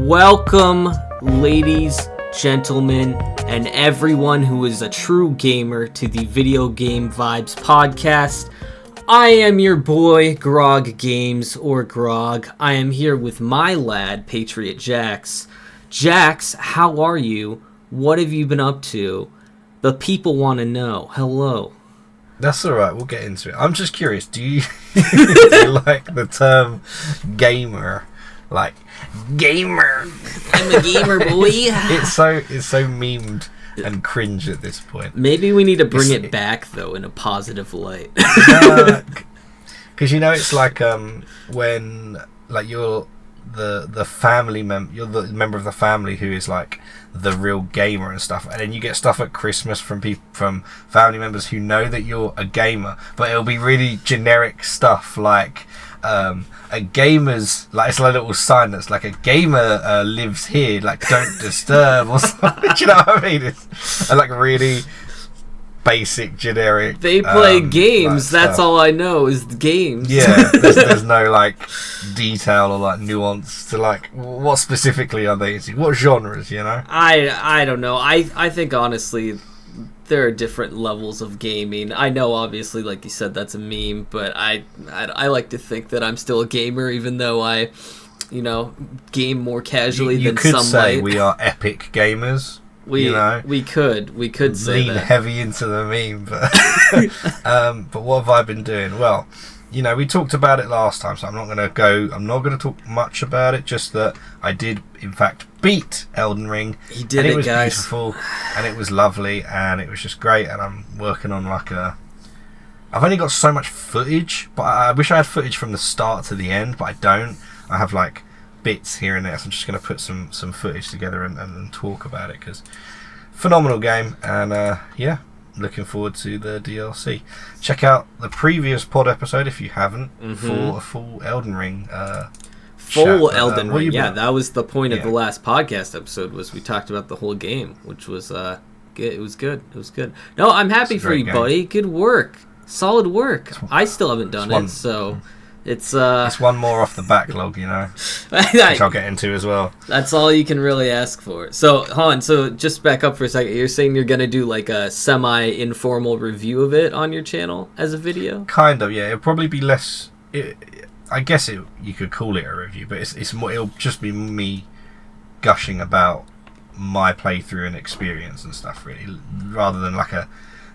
Welcome, ladies, gentlemen, and everyone who is a true gamer to the Video Game Vibes podcast. I am your boy, Grog Games, or Grog. I am here with my lad, PatriotJax. Jax, how are you? What have you been up to? The people want to know. Hello. That's alright, we'll get into it. I'm just curious, do you, do you like the term gamer? Like, gamer! I'm a gamer, boy! It's so memed and cringe at this point. Maybe we need to bring it back, though, in a positive light. Because, it's like when like you're the family member, you're the member of the family who is like the real gamer and stuff, and then you get stuff at Christmas from family members who know that you're a gamer, but it'll be really generic stuff like a gamer's, like, it's like a little sign that's like, a gamer lives here, like, don't disturb or something. Do you know what I mean? It's like really basic, generic. They play games. Like, that's all I know is the games. Yeah, there's no like detail or like nuance to like what specifically are they into? What genres? I don't know. I think honestly there are different levels of gaming. I know obviously, like you said, that's a meme, but I like to think that I'm still a gamer, even though I game more casually than some might. You could say we are epic gamers. We could say lean that. Heavy into the meme, but but what have I been doing? Well, we talked about it last time, so I'm not going to talk much about it. Just that I did, in fact, beat Elden Ring. He did it, guys. It was beautiful, and it was lovely, and it was just great. And I'm working on I've only got so much footage, but I wish I had footage from the start to the end, but I don't. I have like bits here and there, so I'm just going to put some footage together and talk about it, because phenomenal game, and looking forward to the DLC. Check out the previous pod episode if you haven't, for a full Elden Ring Elden Ring. Yeah, that was the point of the last podcast episode, was we talked about the whole game, which was good. It was good. No, I'm happy for you, buddy. Good work. Solid work. I still haven't done it, so it's one more off the backlog, which I'll get into as well. That's all you can really ask for. So, Han, just back up for a second. You're saying you're going to do like a semi-informal review of it on your channel as a video? Kind of, yeah. It'll probably be less... I guess you could call it a review, but it's more. It'll just be me gushing about my playthrough and experience and stuff, really, rather than like a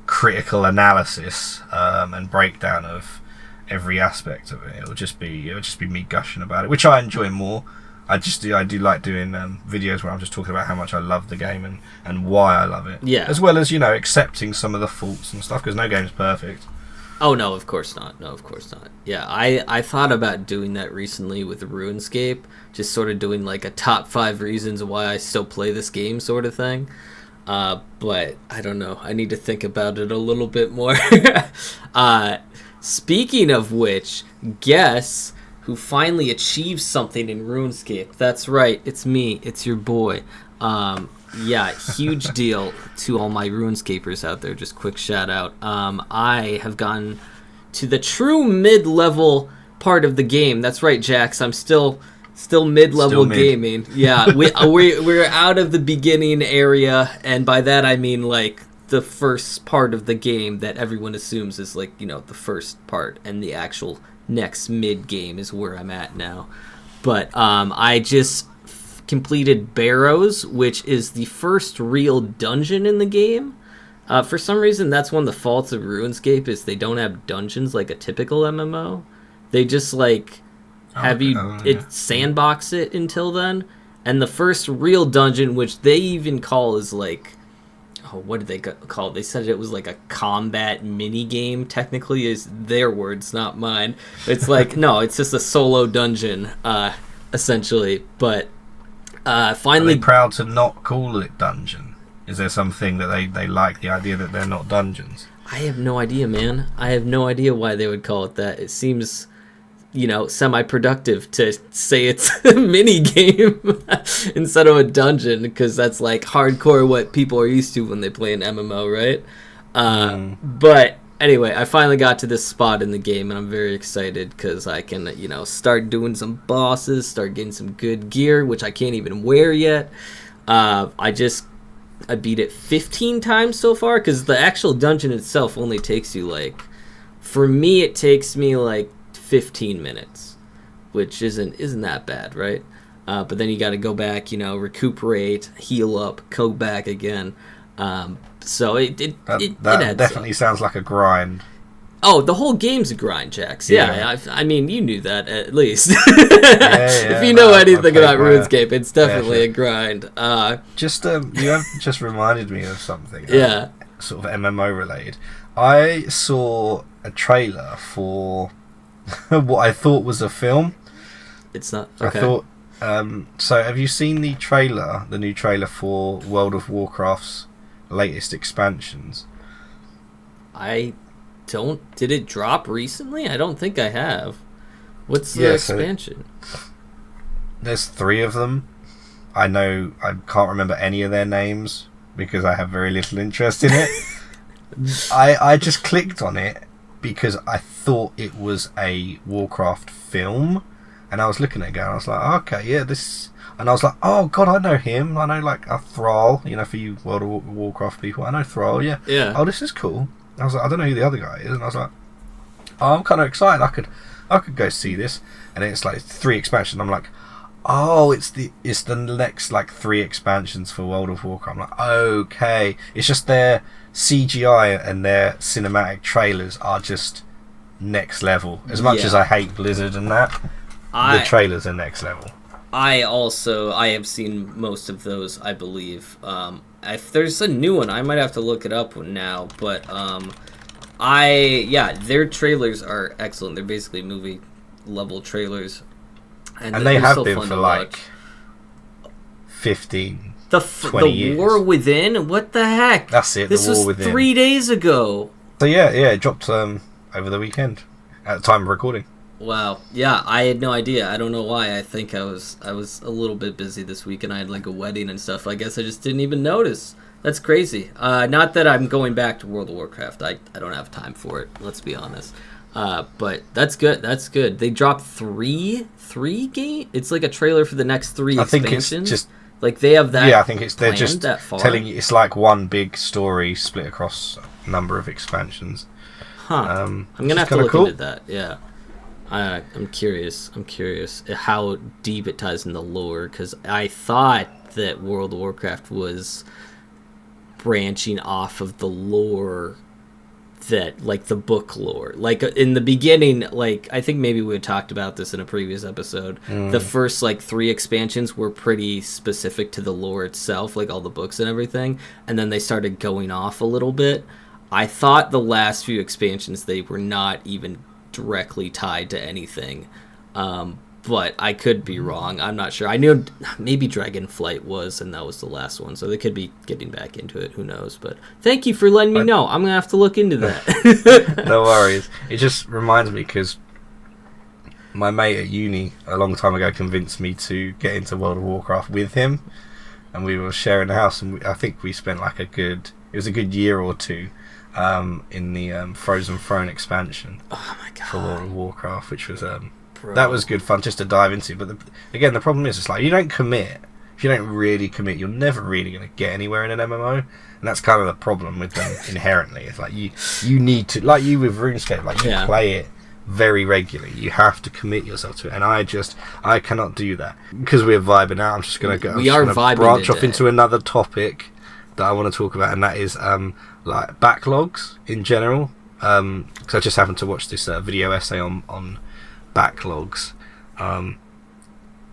critical analysis and breakdown of every aspect of it. It'll just be me gushing about it, which I enjoy more. I do like doing videos where I'm just talking about how much I love the game and why I love it. Yeah. As well as accepting some of the faults and stuff, because no game's perfect. Oh no, of course not. Yeah, I thought about doing that recently with RuneScape, just sort of doing like a top 5 reasons why I still play this game sort of thing. But I don't know. I need to think about it a little bit more. Speaking of which, guess who finally achieved something in RuneScape? That's right, it's me. It's your boy. Huge deal to all my RuneScapers out there. Just quick shout out. I have gone to the true mid-level part of the game. That's right, Jax. I'm still mid-level gaming. Yeah, we're out of the beginning area, and by that I mean like the first part of the game that everyone assumes is like, the first part, and the actual next mid game is where I'm at now. But I just completed Barrows, which is the first real dungeon in the game. For some reason, that's one of the faults of RuneScape, is they don't have dungeons like a typical MMO. They just like sandbox it until then. And the first real dungeon, which they even call is like, what did they call it? They said it was like a combat mini game. Technically, is their words, not mine. It's like no, it's just a solo dungeon, essentially. But finally, are they proud to not call it dungeon? Is there something that they like the idea that they're not dungeons? I have no idea, man. I have no idea why they would call it that. It seems, semi-productive to say it's a mini game instead of a dungeon, because that's like hardcore what people are used to when they play an MMO, right? But Anyway, I finally got to this spot in the game, and I'm very excited because I can, start doing some bosses, start getting some good gear, which I can't even wear yet. I beat it 15 times so far because the actual dungeon itself only takes you for me, it takes me 15 minutes, which isn't that bad, right? But then you got to go back, recuperate, heal up, go back again. So that definitely sounds like a grind. Oh, the whole game's a grind, Jax. Yeah, I mean, you knew that at least. If you know anything about RuneScape, it's definitely a grind. You have just reminded me of something. Yeah. Sort of MMO related. I saw a trailer for what I thought was a film. It's not. Okay. I thought. So, have you seen the new trailer for World of Warcraft's latest expansions? I don't. Did it drop recently? I don't think I have. What's the expansion? There's 3 of them. I can't remember any of their names because I have very little interest in it. I just clicked on it because I thought it was a Warcraft film, and I was looking at it and I was like, okay, yeah, this. And I was like, oh god, I know him. I know a Thrall. For you World of Warcraft people, I know Thrall. Yeah. Oh, this is cool. I was like, I don't know who the other guy is, and I was like, oh, I'm kind of excited. I could go see this, and it's 3 expansions. I'm like, oh, it's the next 3 expansions for World of Warcraft. I'm like, okay, it's just their CGI and their cinematic trailers are just next level. As much as I hate Blizzard and that, the trailers are next level. I have seen most of those, I believe. If there's a new one, I might have to look it up now. But their trailers are excellent. They're basically movie level trailers, and they have been for 15, 20 years. The War Within. What the heck? That's it. This was 3 days ago. So it dropped over the weekend at the time of recording. Wow. Yeah, I had no idea. I don't know why. I think I was a little bit busy this week, and I had a wedding and stuff. I guess I just didn't even notice. That's crazy. Not that I'm going back to World of Warcraft. I don't have time for it. Let's be honest. But that's good. That's good. They dropped 3 games. It's a trailer for the next 3 expansions. I think it's just they have that. Yeah, I think they're just telling you it's one big story split across a number of expansions. Huh. I'm gonna have to look into that. Yeah. I'm curious how deep it ties in the lore, because I thought that World of Warcraft was branching off of the lore that the book lore. In the beginning, I think maybe we had talked about this in a previous episode. The first 3 expansions were pretty specific to the lore itself, all the books and everything, and then they started going off a little bit. I thought the last few expansions, they were not even directly tied to anything, but I could be wrong. I'm not sure. I knew maybe Dragonflight was, and that was the last one, so they could be getting back into it. Who knows? But thank you for letting me know. I'm gonna have to look into that. No worries. It just reminds me because my mate at uni a long time ago convinced me to get into World of Warcraft with him, and we were sharing a house, and I think we spent it was a good year or 2 in the Frozen Throne expansion. Oh my god! For World of Warcraft, which was that was good fun just to dive into. But again, the problem is you don't commit. If you don't really commit, you're never really going to get anywhere in an MMO, and that's kind of the problem with them inherently. It's you need to, you with RuneScape, you play it very regularly. You have to commit yourself to it, and I cannot do that because we're vibing out. I'm just going to branch off into another topic that I want to talk about, and that is backlogs in general. Because I just happened to watch this video essay on backlogs.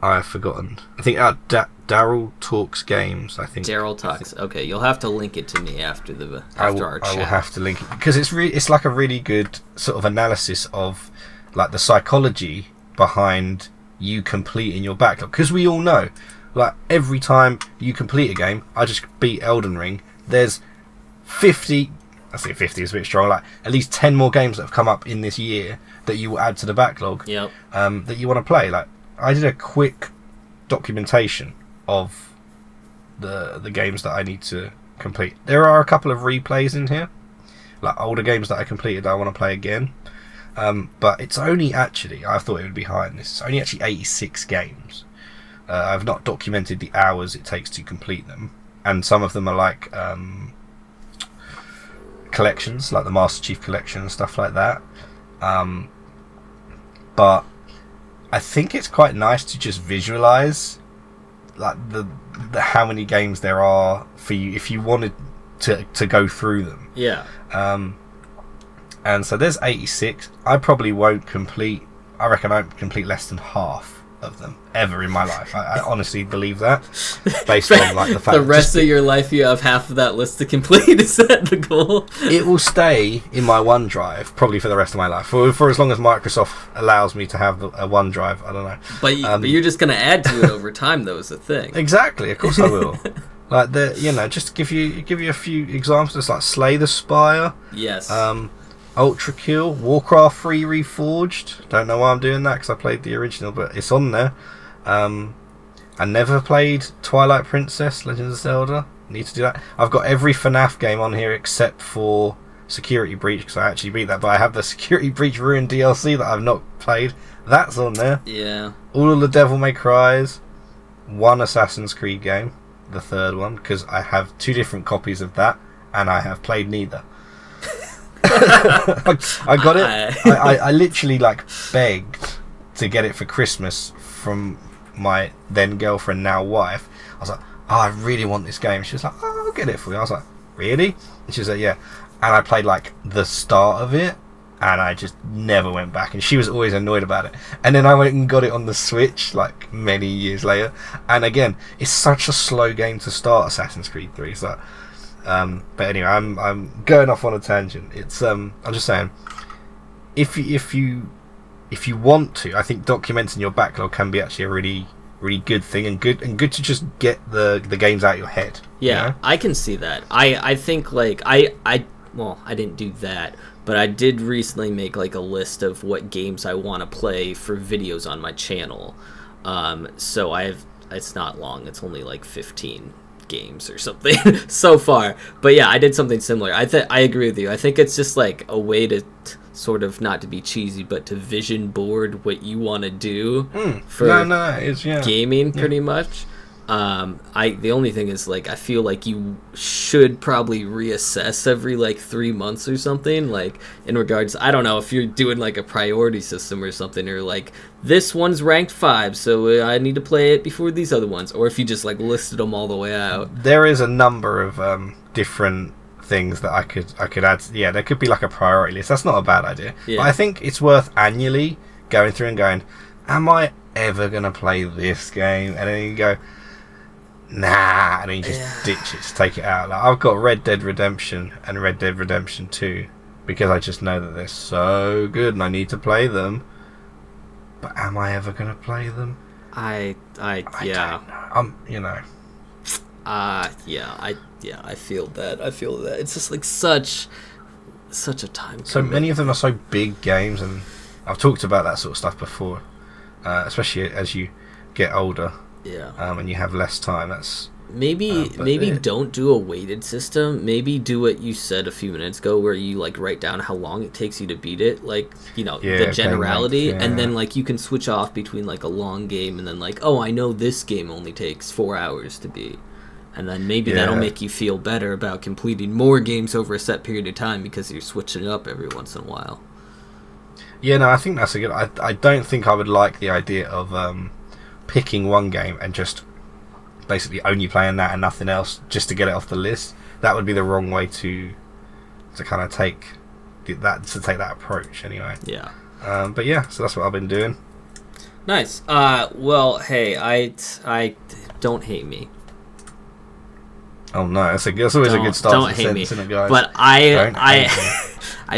I've forgotten. I think Daryl Talks Games. I think Daryl Talks. Okay, you'll have to link it to me after our chat. I will have to link it because it's a really good sort of analysis of the psychology behind you completing your backlog. Because we all know, every time you complete a game, I just beat Elden Ring. There's 50. I say 50 is a bit strong. At least 10 more games that have come up in this year that you will add to the backlog. Yep. That you want to play. I did a quick documentation of the games that I need to complete. There are a couple of replays in here, like older games that I completed that I want to play again. But it's only actually, I thought it would be higher than this. It's only actually 86 games. I've not documented the hours it takes to complete them, and some of them are like collections, like the Master Chief Collection and stuff like that. But I think it's quite nice to just visualize like the how many games there are for you if you wanted to go through them. Yeah. And so there's 86. I probably won't complete. I reckon I won't complete less than half of them ever in my life. I honestly believe that, based on like the fact the rest of your life you have half of that list to complete. Is that the goal? It will stay in my OneDrive probably for the rest of my life, for as long as Microsoft allows me to have a OneDrive. I don't know. But you're just going to add to it over time, though, is the thing. Exactly. Of course I will. Like just to give you a few examples. It's like Slay the Spire. Yes. Ultra Kill, Warcraft 3 Reforged. Don't know why I'm doing that because I played the original, but it's on there. I never played Twilight Princess, Legend of Zelda. Need to do that. I've got every FNAF game on here except for Security Breach because I actually beat that, but I have the Security Breach Ruin DLC that I've not played. That's on there. Yeah. All of the Devil May Cries. One Assassin's Creed game, the third one, because I have 2 different copies of that, and I have played neither. I got it. I literally like begged to get it for Christmas from my then girlfriend, now wife. I was like, oh, I really want this game. She was like, oh, I'll get it for you. I was like, really? And she was like, yeah. And I played like the start of it, and I just never went back. And she was always annoyed about it. And then I went and got it on the Switch like many years later. And again, it's such a slow game to start Assassin's Creed 3. So. But anyway, I'm going off on a tangent. It's I'm just saying, if you want to, I think documenting your backlog can be actually a really good thing, and good to just get the games out of your head. Yeah, you know? I can see that. I think like I didn't do that, but I did recently make like a list of what games I want to play for videos on my channel. So it's not long. It's only like 15 games or something so far, but yeah, I did something similar. I agree with you. I think it's just like a way to sort of, not to be cheesy, but to vision board what you want to do for gaming, pretty much. The only thing is, like, I feel like you should probably reassess every like 3 months or something, like in regards, I don't know if you're doing like a priority system or something, or like this one's ranked 5, so I need to play it before these other ones, or if you just like listed them all the way out. There is a number of different things that I could add. Yeah, there could be like a priority list. That's not a bad idea. Yeah. But I think it's worth annually going through and going, am I ever gonna play this game? And then you go, nah, and then you just ditch it, take it out. Like, I've got Red Dead Redemption and Red Dead Redemption 2 because I just know that they're so good and I need to play them. But am I ever going to play them? I don't know. I feel that. It's just like such a time. So many of them are so big games, and I've talked about that sort of stuff before, especially as you get older. Yeah. And you have less time. That's maybe don't do a weighted system. Maybe do what you said a few minutes ago, where you like write down how long it takes you to beat it, like, you know, the generality, and then like you can switch off between like a long game and then like, oh, I know this game only takes 4 hours to beat, and then maybe that'll make you feel better about completing more games over a set period of time because you're switching it up every once in a while. Yeah, no, I think that's a good. I don't think I would like the idea of picking one game and just basically only playing that and nothing else just to get it off the list. That would be the wrong way to kind of take that approach anyway. Yeah. But yeah, so that's what I've been doing. Nice. Well, hey, I don't hate me. Oh no, that's always a good start. Don't hate me, guys. But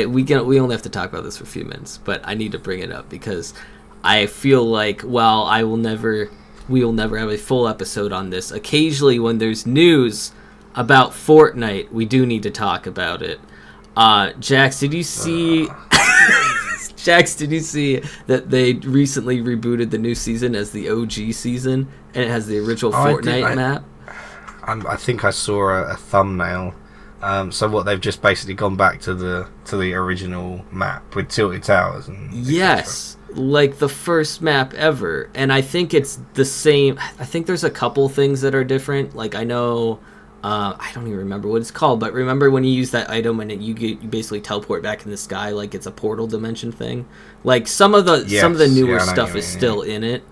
we only have to talk about this for a few minutes, but I need to bring it up because I feel like, while we will never have a full episode on this, occasionally when there's news about Fortnite, we do need to talk about it. Jax, did you see that they recently rebooted the new season as the OG season, and it has the original Fortnite map? I think I saw a thumbnail So what, they've just basically gone back to the original map with tilted towers and yes, like the first map ever. And I think it's the same. I think there's a couple things that are different. Like I know, I don't even remember what it's called, but remember when you use that item and you basically teleport back in the sky, like it's a portal dimension thing. Like some of the newer stuff is still in it.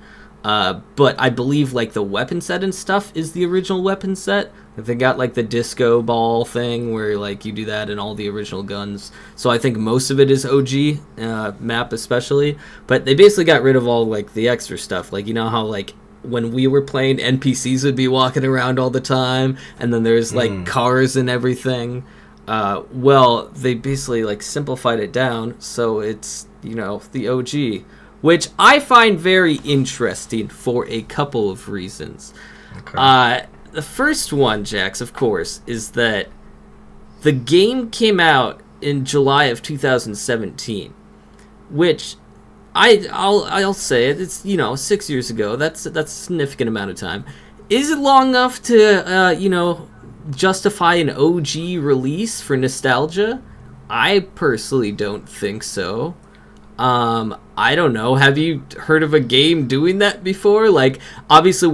But I believe like the weapon set and stuff is the original weapon set. They got like the disco ball thing where like you do that in all the original guns. So I think most of it is OG map especially. But they basically got rid of all like the extra stuff. Like you know how like when we were playing, NPCs would be walking around all the time, and then there's like cars and everything. Well, they basically like simplified it down so it's, you know, the OG, which I find very interesting for a couple of reasons. Okay. The first one, Jax, of course, is that the game came out in July of 2017, which I'll say it, it's, you know, 6 years ago. That's a significant amount of time. Is it long enough to you know, justify an OG release for nostalgia? I personally don't think so. I don't know. Have you heard of a game doing that before? Like, obviously,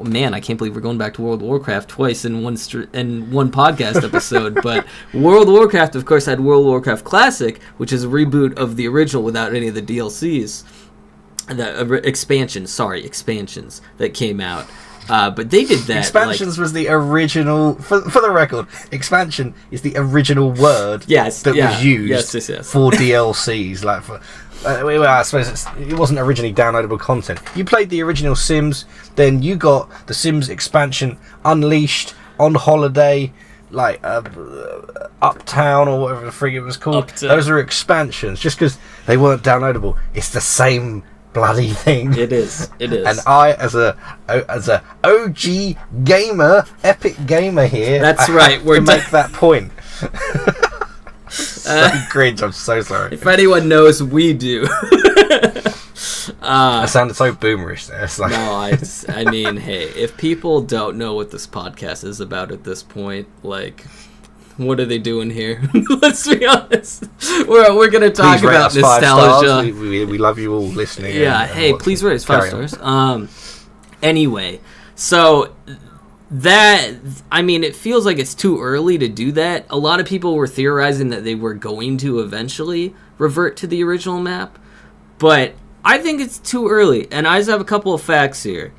man, I can't believe we're going back to World of Warcraft twice in one podcast episode. But World of Warcraft, of course, had World of Warcraft Classic, which is a reboot of the original without any of the DLCs, expansions that came out. But they did that. Expansions was the original. For the record, expansion is the original word was used for DLCs. Like for, I suppose it wasn't originally downloadable content. You played the original Sims, then you got the Sims expansion Unleashed, On Holiday, like Uptown or whatever the frig it was called. Uptown. Those are expansions. Just because they weren't downloadable, it's the same bloody thing. It is. And I, as a OG gamer, epic gamer here, that's right. We're to make that point. So cringe. I'm so sorry. If anyone knows, we do. I sounded so boomerish there. It's like... No, I mean, hey, if people don't know what this podcast is about at this point, like, what are they doing here? Let's be honest. We're going to talk about nostalgia. We love you all listening. Yeah, hey, please rate us 5 stars. Anyway, so that, I mean, it feels like it's too early to do that. A lot of people were theorizing that they were going to eventually revert to the original map, but I think it's too early, and I just have a couple of facts here.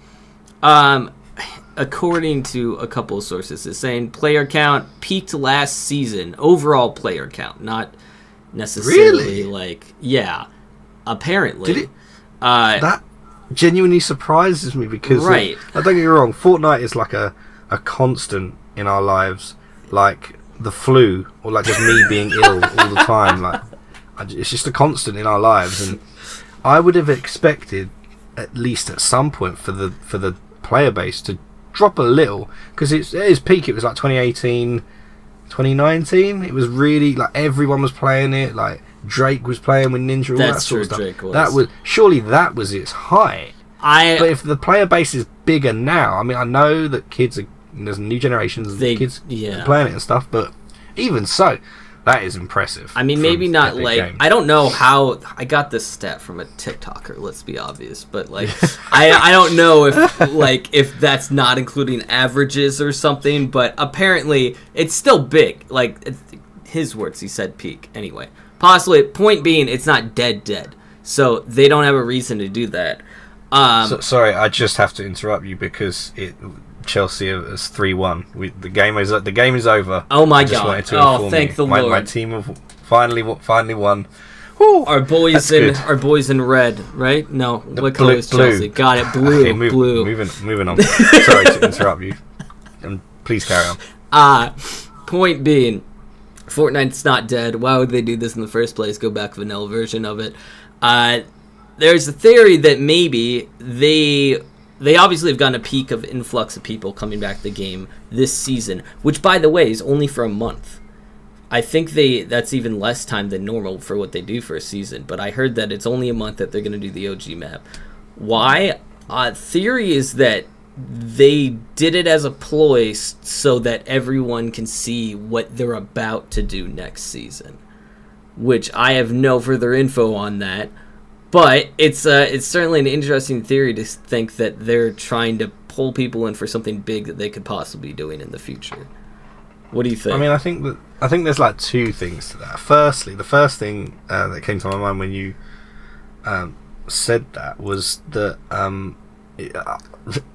According to a couple of sources, it's saying player count peaked last season. Overall player count, not necessarily apparently. Did it, that genuinely surprises me because don't get me wrong, Fortnite is like a constant in our lives, like the flu or like just me being ill all the time. Like it's just a constant in our lives, and I would have expected at least at some point for the player base to drop a little, because at its peak it was like 2018, 2019. It was really like everyone was playing it. Like Drake was playing with Ninja, all that sort of stuff. Drake was. That was its height. But if the player base is bigger now, I mean, I know that there's new generations of kids playing it and stuff, but even so, that is impressive. I mean, maybe not like Games. I don't know how I got this stat from a TikToker. Let's be obvious, but like I don't know if that's not including averages or something. But apparently, it's still big. Like his words, he said peak. Anyway, possibly. Point being, it's not dead. So they don't have a reason to do that. Sorry, I just have to interrupt you because Chelsea is 3-1. The game is over. Oh my god! Thank the Lord! My team have finally won. Woo, our boys in red, right? No, what color is Chelsea? Got it, blue. Okay, blue. Moving on. Sorry to interrupt you. Please carry on. Point being, Fortnite's not dead. Why would they do this in the first place? Go back vanilla version of it. There's a theory that maybe they obviously have gotten a peak of influx of people coming back to the game this season, which, by the way, is only for a month. I think that's even less time than normal for what they do for a season, but I heard that it's only a month that they're going to do the OG map. Why? Theory is that they did it as a ploy so that everyone can see what they're about to do next season, which I have no further info on that. But it's certainly an interesting theory to think that they're trying to pull people in for something big that they could possibly be doing in the future. What do you think? I mean, I think there's like two things to that. Firstly, the first thing that came to my mind when you said that was that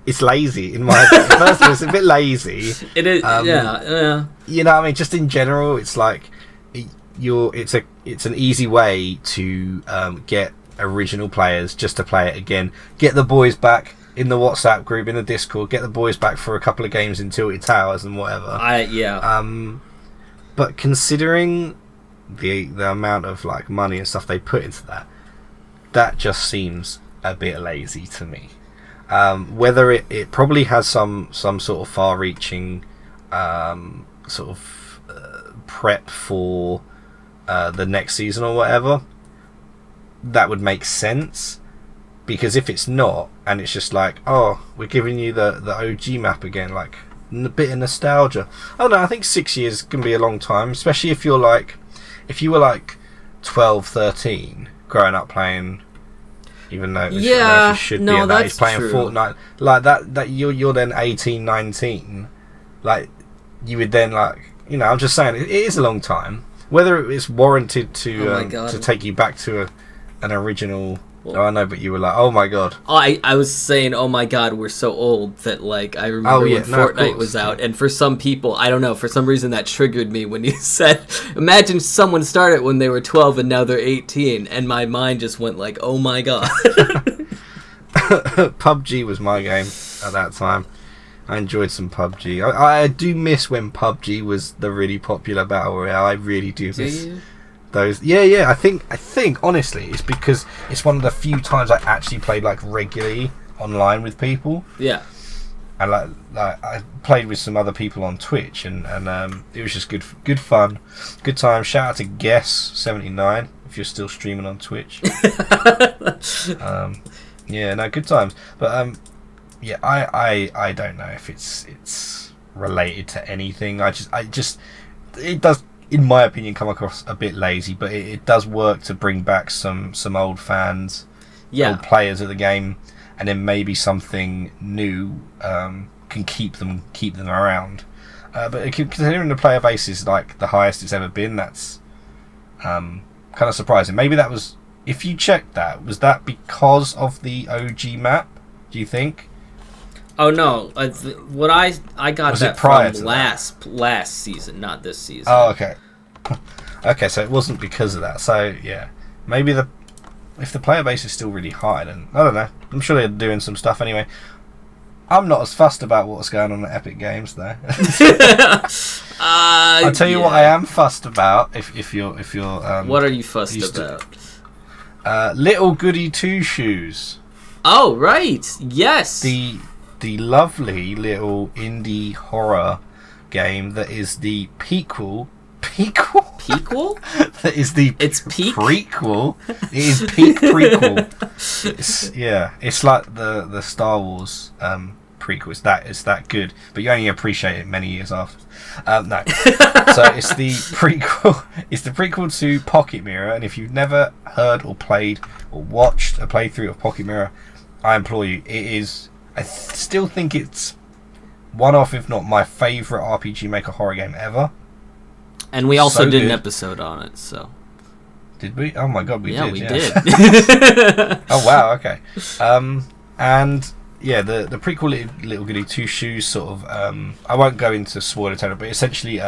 it's lazy in my opinion. Firstly, it's a bit lazy. It is, yeah. You know what I mean? Just in general, it's like it's an easy way to get original players just to play it again. Get the boys back in the WhatsApp group, in the Discord. Get the boys back for a couple of games in Tilted Towers and whatever. But considering the amount of like money and stuff they put into that just seems a bit lazy to me. Whether it probably has some sort of far-reaching sort of prep for the next season or whatever, that would make sense. Because if it's not, and it's just like, oh, we're giving you the OG map again, like a bit of nostalgia. Oh no, I think 6 years can be a long time, especially if you were like 12, 13, growing up playing. Even though you should be at that age playing Fortnite, like that you're then 18, 19, like you would then I'm just saying it is a long time. Whether it's warranted to take you back to an original. Well, I know, but you were like, oh my god. I was saying, oh my god, we're so old that I remember when Fortnite was out, and for some people, I don't know, for some reason that triggered me when you said, imagine someone started when they were 12 and now they're 18, and my mind just went like, oh my god. PUBG was my game at that time. I enjoyed some PUBG. I do miss when PUBG was the really popular battle royale. I really do miss those. Yeah. I think honestly, it's because it's one of the few times I actually played like regularly online with people. Yeah. And like I played with some other people on Twitch, and it was just good fun, good time. Shout out to Guess79 if you're still streaming on Twitch. Yeah, no, good times. But yeah, I don't know if it's related to anything. I just it does, in my opinion, come across a bit lazy, but it does work to bring back some old fans, old players of the game, and then maybe something new can keep them around. But considering the player base is like the highest it's ever been, that's kind of surprising. Maybe that was, if you checked that, was that because of the OG map, do you think? Oh no! What I got was that from last season, not this season. Oh, okay. Okay, so it wasn't because of that. So yeah, maybe if the player base is still really high, then I don't know. I'm sure they're doing some stuff anyway. I'm not as fussed about what's going on at Epic Games though. I'll tell you what I am fussed about. If you're what are you fussed about? Little Goody 2 Shoes. Oh right, yes. The lovely little indie horror game that is the prequel. That is the prequel. It is peak prequel. It's like the Star Wars prequel. It's that good, but you only appreciate it many years after. No, so it's the prequel. It's the prequel to Pocket Mirror, and if you've never heard or played or watched a playthrough of Pocket Mirror, I implore you. It is. I still think it's one of, if not my favourite RPG Maker horror game ever. And we also did an episode on it, so. Did we? Oh my god, we did. Yeah, we did. Oh wow, okay. And yeah, the prequel Little Goody 2 Shoes sort of, I won't go into spoiler territory, but essentially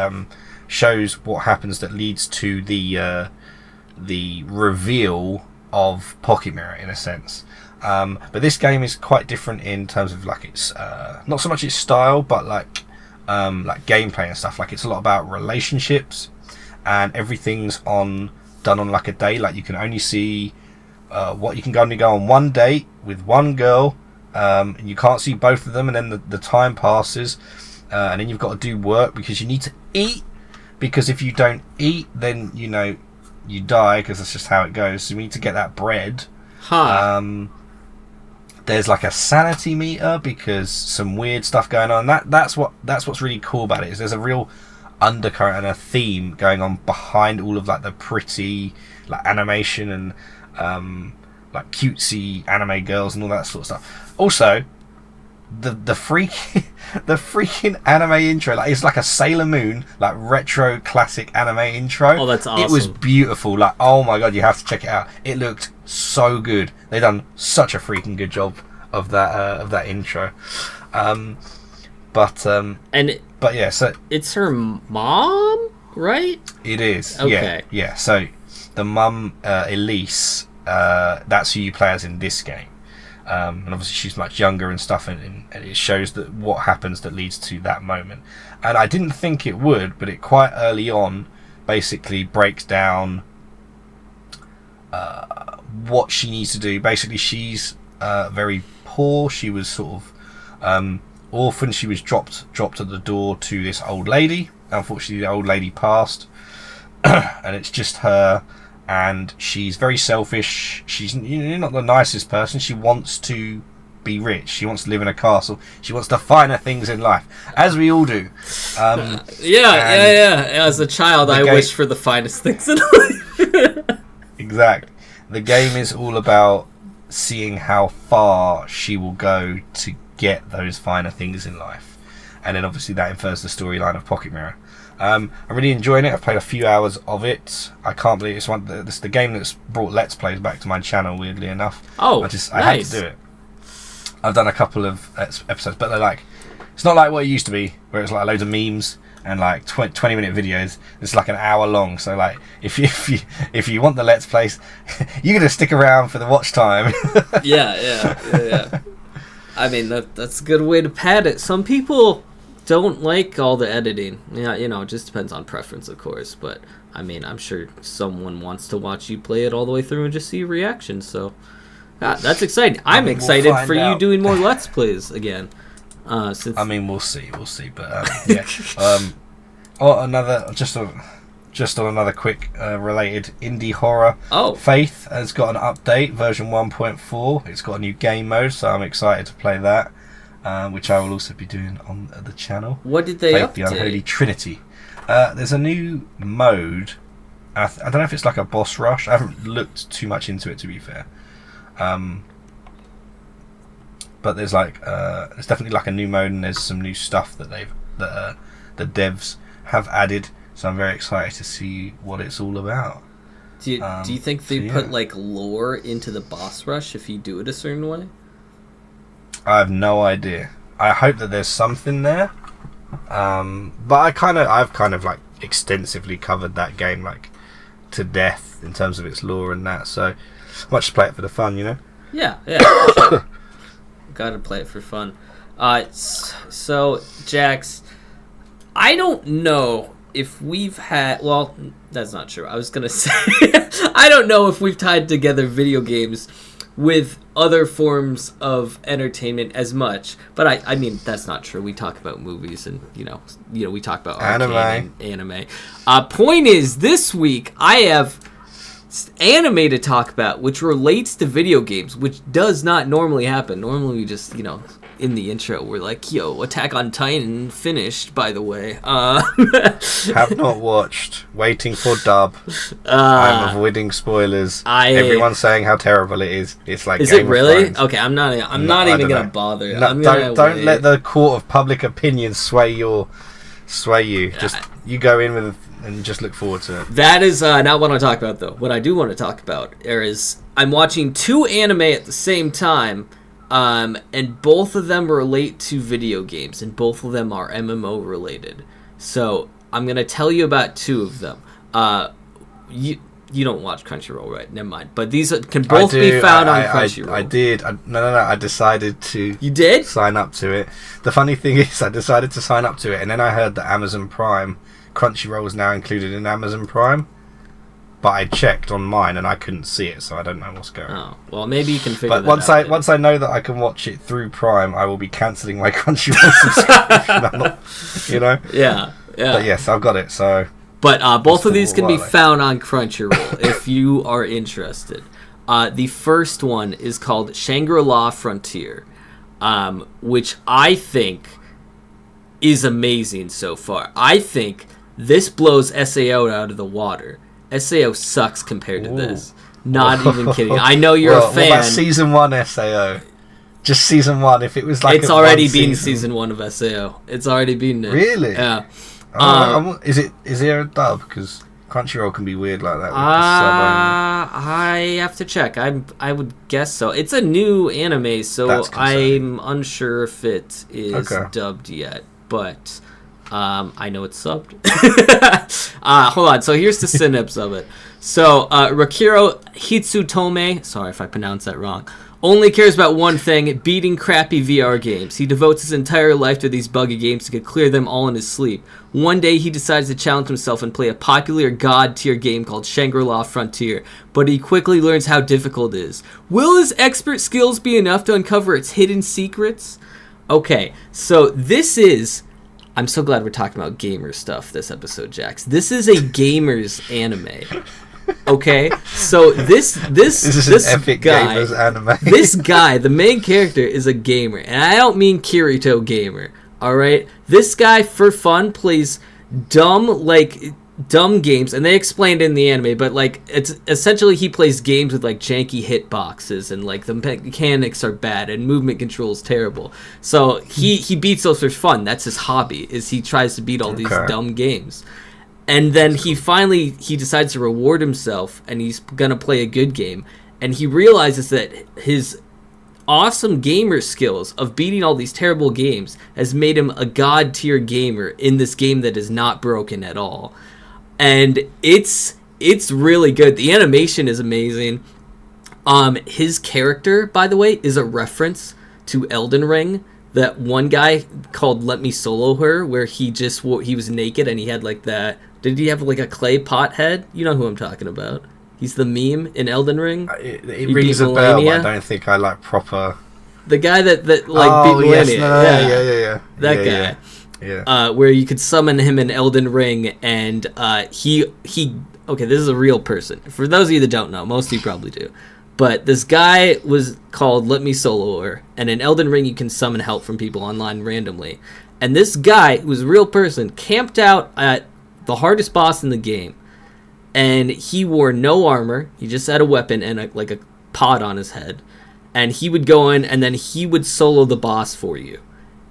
shows what happens that leads to the reveal of Pocket Mirror in a sense. But this game is quite different in terms of like its not so much its style, but like gameplay and stuff. Like it's a lot about relationships, and everything's done on like a day. Like you can only see you can only go on one date with one girl, and you can't see both of them. And then the time passes, and then you've got to do work because you need to eat. Because if you don't eat, then you die, because that's just how it goes. So you need to get that bread. Huh. there's like a sanity meter because some weird stuff going on. That's what's really cool about it, is there's a real undercurrent and a theme going on behind all of like the pretty like animation and like cutesy anime girls and all that sort of stuff. Also, the freaking anime intro, like it's like a Sailor Moon like retro classic anime intro. Oh, that's awesome. It was beautiful. Like, oh my god, you have to check it out. It looked so good. They done such a freaking good job of that intro. But yeah, so it's her mom, right? it is. Okay. Yeah. So the mum, Elise, that's who you play as in this game. And obviously she's much younger and stuff, and it shows that what happens that leads to that moment. And I didn't think it would, but it quite early on basically breaks down what she needs to do. Basically, she's very poor. She was sort of orphaned. She was dropped at the door to this old lady. Unfortunately, the old lady passed, and it's just her. And she's very selfish. She's not the nicest person. She wants to be rich. She wants to live in a castle. She wants the finer things in life, as we all do. Yeah. As a child, I wish for the finest things in life. Exactly. The game is all about seeing how far she will go to get those finer things in life, and then obviously that infers the storyline of Pocket Mirror. I'm really enjoying it. I've played a few hours of it. I can't believe it's the game that's brought Let's Plays back to my channel, weirdly enough. Oh, I had to do it. I've done a couple of episodes, but they're like, it's not like what it used to be, where it's like loads of memes and like 20-minute videos. It's like an hour long. So like, if you want the Let's Plays, you're gonna stick around for the watch time. Yeah. I mean, that's a good way to pad it. Some people don't like all the editing. Yeah, it just depends on preference, of course. But I mean, I'm sure someone wants to watch you play it all the way through and just see your reaction. So that's exciting. I'm excited for you doing more Let's Plays again. We'll see. But yeah. Just on another quick related indie horror. Faith has got an update, version 1.4. It's got a new game mode, so I'm excited to play that. Which I will also be doing on the channel. What did they Faith, update? the Unholy Trinity. There's a new mode. I don't know if it's like a boss rush. I haven't looked too much into it, to be fair. But there's there's definitely like a new mode, and there's some new stuff that the devs have added. So I'm very excited to see what it's all about. Do you think they put like lore into the boss rush if you do it a certain way? I have no idea. I hope that there's something there. But I've kind of like extensively covered that game like to death in terms of its lore and that. So I might just play it for the fun, Yeah. Gotta play it for fun. So Jax, I don't know if we've had. Well, that's not true. I was gonna say I don't know if we've tied together video games with other forms of entertainment as much, but I mean that's not true. We talk about movies and we talk about arcade and anime. Point is, this week I have anime to talk about, which relates to video games, which does not normally happen. Normally we just in the intro we're like, yo, Attack on Titan finished, by the way. Have not watched. Waiting for dub. I'm avoiding spoilers. Everyone's saying how terrible it is. It's like, is Game it really? of Thrones. Okay, I'm not even gonna bother. No, don't let the court of public opinion sway you. Just you go in with and just look forward to it. That is not what I talk about, though. What I do want to talk about is I'm watching two anime at the same time. And both of them relate to video games, and both of them are MMO related. So I'm gonna tell you about two of them. You don't watch Crunchyroll, right? Never mind. But these can both be found on Crunchyroll. I did. No. I decided to. You did? Sign up to it. The funny thing is, I decided to sign up to it, and then I heard that Amazon Prime, Crunchyroll is now included in Amazon Prime. But I checked on mine and I couldn't see it, so I don't know what's going on. Oh, well, maybe you can figure that out. But once I know that I can watch it through Prime, I will be cancelling my Crunchyroll subscription. Yeah. But yes, I've got it. So. But both of these can be found on Crunchyroll if you are interested. The first one is called Shangri-La Frontier, which I think is amazing so far. I think this blows SAO out of the water. SAO sucks compared to this. Not even kidding. I know you're a fan. What about season 1 SAO? Just season 1. If it was like it's already been season 1 of SAO. It's already been there. Really? Yeah. Is there a dub? Because Crunchyroll can be weird like that. I have to check. I would guess so. It's a new anime, so I'm unsure if it is dubbed yet. But I know it's subbed. Hold on. So here's the synopsis of it. So Rakiro Hitsutome, sorry if I pronounced that wrong, only cares about one thing, beating crappy VR games. He devotes his entire life to these buggy games to clear them all in his sleep. One day he decides to challenge himself and play a popular god-tier game called Shangri-La Frontier, but he quickly learns how difficult it is. Will his expert skills be enough to uncover its hidden secrets? Okay, so this is... I'm so glad we're talking about gamer stuff this episode, Jax. This is a gamer's anime. Okay, so this is an epic gamer's anime. This guy, the main character, is a gamer, and I don't mean Kirito gamer. All right, this guy for fun plays dumb games, and they explained in the anime, but like it's essentially he plays games with like janky hitboxes, and like the mechanics are bad and movement control is terrible. So he beats those for fun. That's his hobby. Is he tries to beat all these dumb games. And then he decides to reward himself, and he's going to play a good game. And he realizes that his awesome gamer skills of beating all these terrible games has made him a god-tier gamer in this game that is not broken at all. And it's really good. The animation is amazing. His character, by the way, is a reference to Elden Ring. That one guy called Let Me Solo Her, where he was naked and he had like that... Did he have like a clay pot head? You know who I'm talking about. He's the meme in Elden Ring. It rings a bell, but I don't think I like proper... The guy that beat Millennia. That guy. Yeah. Where you could summon him in Elden Ring, and he... Okay, this is a real person. For those of you that don't know, most of you probably do. But this guy was called Let Me Solo Her, and in Elden Ring you can summon help from people online randomly. And this guy, who was a real person, camped out at the hardest boss in the game, and he wore no armor. He just had a weapon and a pod on his head, and he would go in and then he would solo the boss for you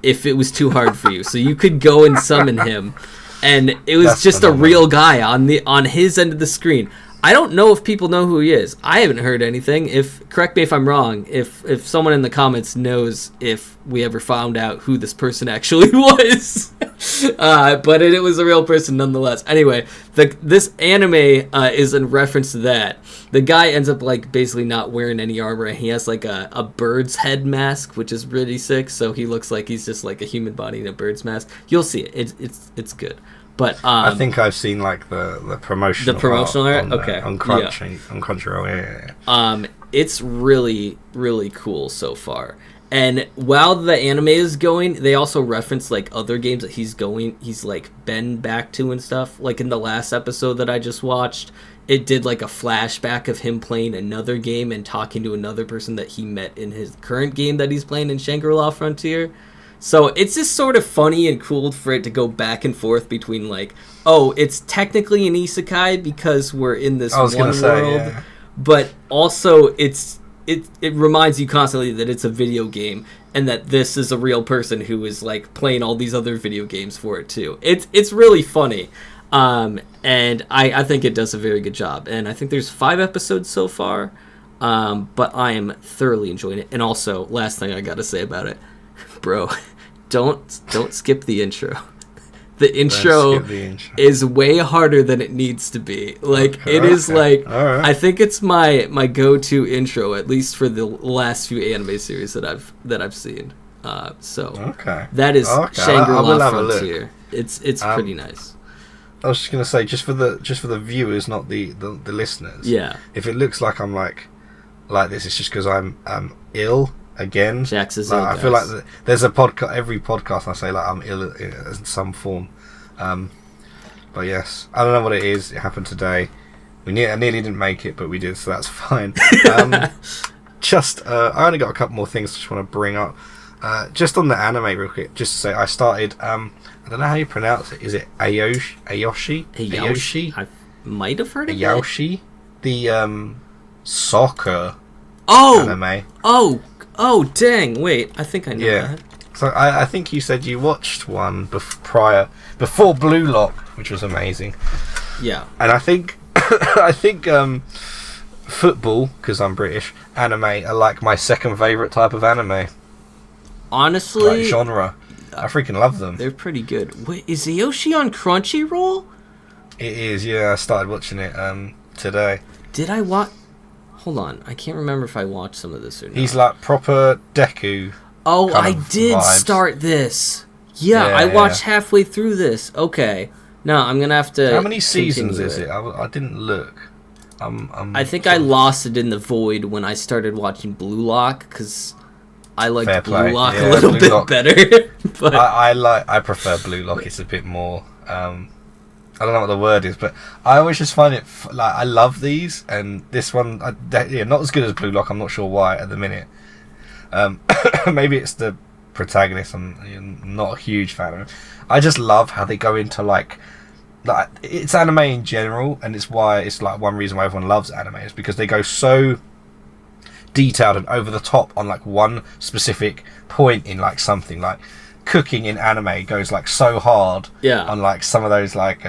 if it was too hard for you. So you could go and summon him, and it was just phenomenal. A real guy on his end of the screen. I don't know if people know who he is. I haven't heard anything. Correct me if I'm wrong. If someone in the comments knows if we ever found out who this person actually was, but it was a real person nonetheless. Anyway, this anime is in reference to that. The guy ends up like basically not wearing any armor, and he has like a bird's head mask, which is really sick. So he looks like he's just like a human body in a bird's mask. You'll see it. It's good. But I think I've seen like the promotional art. Okay, on Crunchyroll. Yeah. It's really really cool so far. And while the anime is going, they also reference like other games that he's like been back to and stuff. Like in the last episode that I just watched, it did like a flashback of him playing another game and talking to another person that he met in his current game that he's playing in Shangri-La Frontier. So it's just sort of funny and cool for it to go back and forth between like, oh, it's technically an isekai because we're in this one world, yeah. But also it reminds you constantly that it's a video game and that this is a real person who is like playing all these other video games for it too. It's really funny, and I think it does a very good job. And I think there's 5 episodes so far, but I am thoroughly enjoying it. And also, last thing I got to say about it. Bro, don't skip the intro. The intro is way harder than it needs to be. Like it is like right. I think it's my go-to intro, at least for the last few anime series that I've seen. That is Shangri-La Frontier. It's pretty nice. I was just gonna say, just for the viewers, not the listeners. Yeah. If it looks like I'm like this, it's just because I'm ill. Again, Jax is I feel like there's a podcast. Every podcast I say like I'm ill in some form, but yes, I don't know what it is. It happened today. I nearly didn't make it, but we did, so that's fine. I only got a couple more things I just want to bring up. Just on the anime real quick, just to say, I started, I don't know how you pronounce it. Is it Aoshi? I might have heard of Aoshi? The, soccer anime. Oh, dang, wait, I think I know that. So I think you said you watched one before Blue Lock, which was amazing. Yeah. And I think, football, because I'm British, anime are like my second favourite type of anime. Honestly, like genre. I freaking love them. They're pretty good. Wait, is Yoshi on Crunchyroll? It is, yeah. I started watching it today. Did I watch? Hold on, I can't remember if I watched some of this or not. He's like proper Deku. Oh, I did start this. Yeah, I watched halfway through this. Okay, no, I'm gonna have to. How many seasons is it? I didn't look. I think I lost it in the void when I started watching Blue Lock because I liked Blue Lock a little bit better. But I prefer Blue Lock. It's a bit more. I don't know what the word is, but I always just find it like I love these, and this one, not as good as Blue Lock. I'm not sure why at the minute. Maybe it's the protagonist. I'm not a huge fan of him. I just love how they go into like it's anime in general, and it's why it's like one reason why everyone loves anime is because they go so detailed and over the top on like one specific point in like something. Like cooking in anime goes like so hard on like some of those like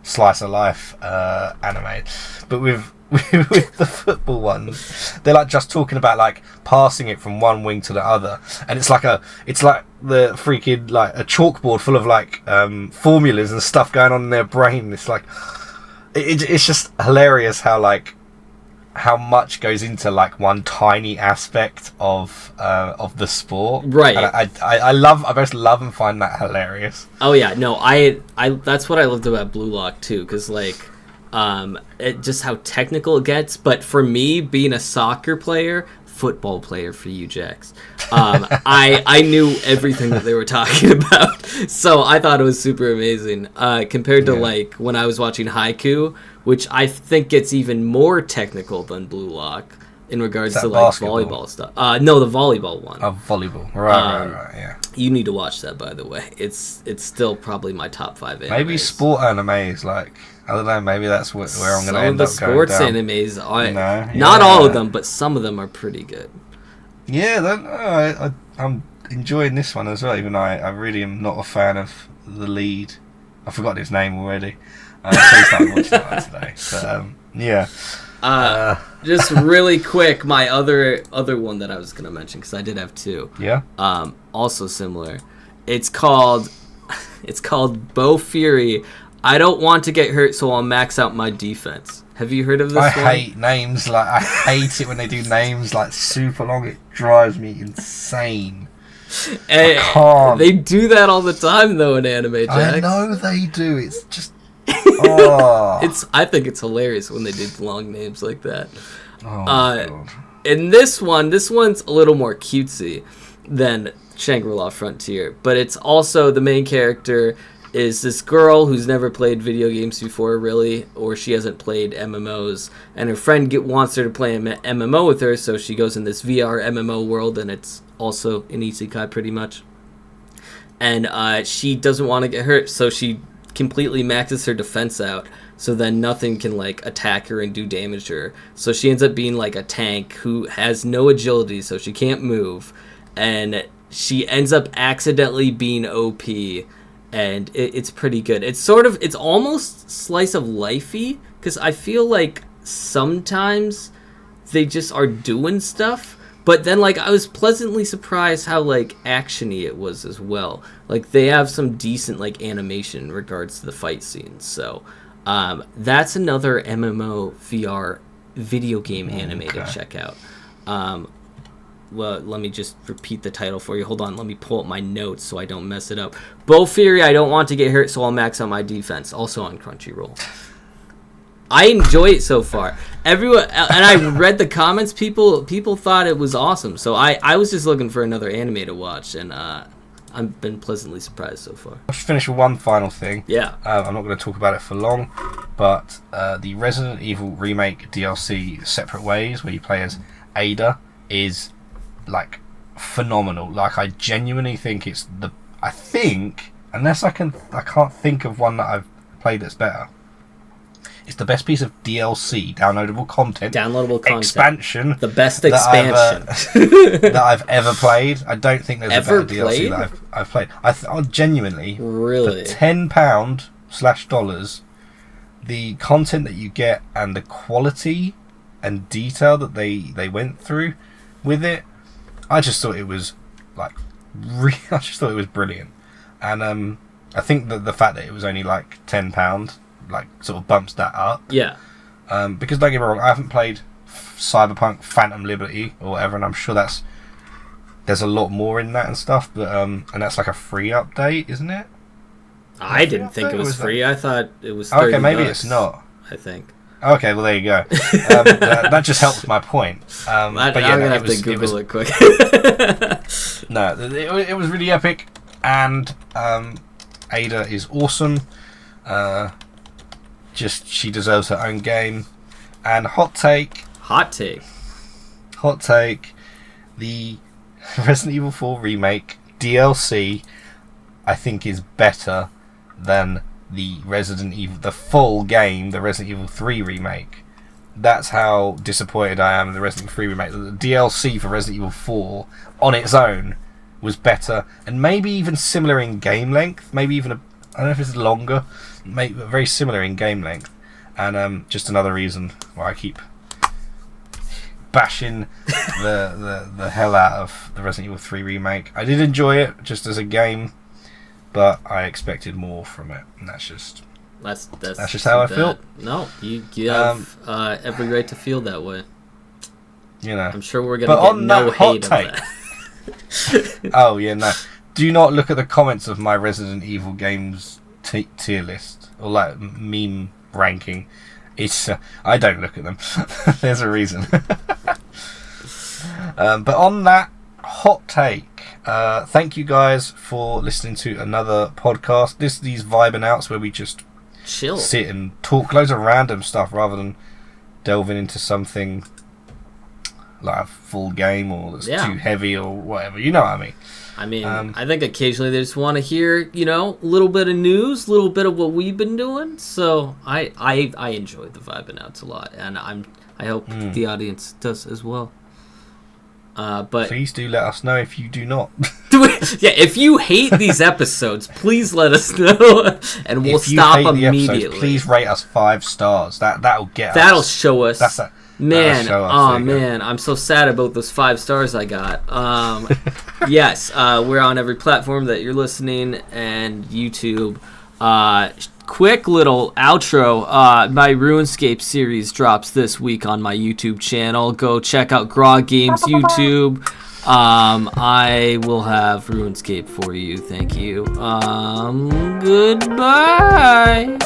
slice of life anime, but with the football ones, they're like just talking about like passing it from one wing to the other, and it's like the freaking like a chalkboard full of like formulas and stuff going on in their brain. It's like it's just hilarious how much goes into like one tiny aspect of the sport, right? And I both love and find that hilarious. Oh yeah, no, I that's what I loved about Blue Lock too, because like just how technical it gets. But for me, being a soccer player, football player for you, Jax, I knew everything that they were talking about, so I thought it was super amazing. Compared to like when I was watching Haiku, which I think gets even more technical than Blue Lock in regards to like basketball? Volleyball stuff. No, the volleyball one. Oh, volleyball. Right, yeah. You need to watch that, by the way. It's still probably my top 5 animes. Maybe sport animes, like, I don't know, maybe that's where I'm going to end up going down. Some of the sports animes, not all of them, but some of them are pretty good. Yeah, I'm enjoying this one as well, even though I really am not a fan of the lead. I forgot his name already. So I started watching that today. But, yeah. Just really quick, my other one that I was gonna mention, because I did have two. Yeah. Also similar. It's called Bow Fury. I don't want to get hurt, so I'll max out my defense. Have you heard of this one? I hate names. Like I hate it when they do names like super long. It drives me insane. I can't. They do that all the time, though, in anime, Jax. I know they do. It's just. Oh. I think it's hilarious when they do long names like that. Oh my God. In this one's a little more cutesy than Shangri-La Frontier, but it's also the main character is this girl who's never played video games before, really, or she hasn't played MMOs, and her friend wants her to play an MMO with her, so she goes in this VR MMO world, and it's also an isekai pretty much. And she doesn't want to get hurt, so she completely maxes her defense out, so then nothing can like attack her and do damage to her. So she ends up being like a tank who has no agility, so she can't move, and she ends up accidentally being OP, and it's pretty good. It's almost slice of lifey, because I feel like sometimes they just are doing stuff, but then like I was pleasantly surprised how like actiony it was as well. Like they have some decent like animation in regards to the fight scenes. So that's another MMO VR video game anime to check out. Well, let me just repeat the title for you. Hold on, let me pull up my notes so I don't mess it up. Bow Fury, I don't want to get hurt, so I'll max out my defense. Also on Crunchyroll. I enjoy it so far. Everyone, and I read the comments. People thought it was awesome. So I was just looking for another anime to watch, and I've been pleasantly surprised so far. I'll just finish with one final thing. Yeah. I'm not going to talk about it for long, but the Resident Evil Remake DLC Separate Ways, where you play as Ada, is like phenomenal. Like, I genuinely think it's I think, unless I can't think of one that I've played that's better. It's the best piece of DLC, downloadable content, expansion, the best expansion that I've ever played. I don't think there's ever a better DLC that I've played. I genuinely, really, for £10/$, the content that you get and the quality and detail that they went through with it, I just thought it was like I just thought it was brilliant. And I think that the fact that it was only like £10 like sort of bumps that up. Yeah. Because don't get me wrong, I haven't played Cyberpunk Phantom Liberty or whatever, and I'm sure there's a lot more in that and stuff. But and that's like a free update, isn't it? I didn't think it was free. I thought it was 30 Okay, maybe bucks, it's not. I think. Okay, well there you go. That just helps my point. I'm gonna have to Google it quick. No, it was really epic, and Ada is awesome. Just she deserves her own game. And hot take, the Resident Evil 4 remake DLC, I think, is better than the full game, the Resident Evil 3 remake. That's how disappointed I am in the Resident Evil 3 remake. The DLC for Resident Evil 4 on its own was better, and maybe even similar in game length. Maybe even I don't know if it's longer, maybe very similar in game length. And just another reason why I keep bashing the hell out of the Resident Evil 3 remake. I did enjoy it just as a game, but I expected more from it, and that's just how I feel. No, you have every right to feel that way. You know, I'm sure we're gonna get no hate of that. Oh yeah, no. Do not look at the comments of my Resident Evil games tier list or like meme ranking. It's I don't look at them. There's a reason. But on that hot take, thank you guys for listening to another podcast. These vibing outs where we just chill, sit and talk loads of random stuff rather than delving into something like a full game or that's too heavy or whatever. You know what I mean? I mean, I think occasionally they just want to hear, a little bit of news, a little bit of what we've been doing. So I enjoyed the vibing outs a lot, and I hope the audience does as well. But please do let us know if you do not. Yeah, if you hate these episodes, please let us know, and we'll stop immediately. Episodes, please rate us 5 stars. That'll get us. That'll show us. Man, man, I'm so sad about those 5 stars I got. Yes, we're on every platform that you're listening, and YouTube. Quick little outro. My RuneScape series drops this week on my YouTube channel. Go check out Grog Games YouTube. I will have RuneScape for you. Thank you. Goodbye.